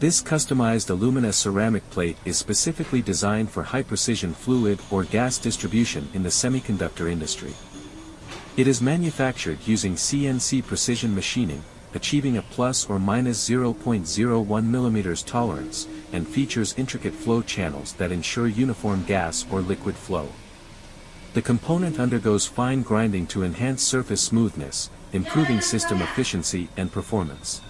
This customized alumina ceramic plate is specifically designed for high-precision fluid or gas distribution in the semiconductor industry. It is manufactured using CNC precision machining, achieving a plus or minus 0.01 mm tolerance, and features intricate flow channels that ensure uniform gas or liquid flow. The component undergoes fine grinding to enhance surface smoothness, improving system efficiency and performance.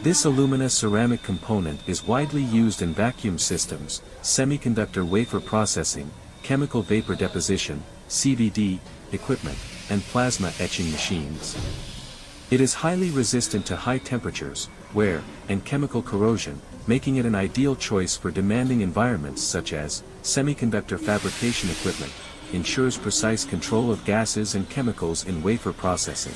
This alumina ceramic component is widely used in vacuum systems, semiconductor wafer processing, chemical vapor deposition, CVD, equipment, and plasma etching machines. It is highly resistant to high temperatures, wear, and chemical corrosion, making it an ideal choice for demanding environments such as semiconductor fabrication equipment, ensures precise control of gases and chemicals in wafer processing.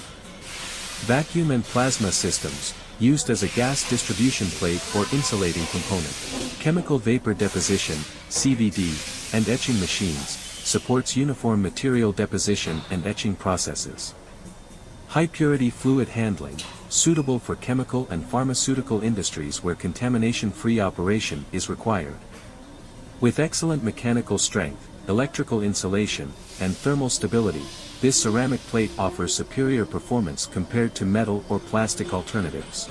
Vacuum and plasma systems, used as a gas distribution plate or insulating component. Chemical vapor deposition, CVD, and etching machines, supports uniform material deposition and etching processes. High-purity fluid handling, suitable for chemical and pharmaceutical industries where contamination-free operation is required. With excellent mechanical strength, electrical insulation, and thermal stability, this ceramic plate offers superior performance compared to metal or plastic alternatives.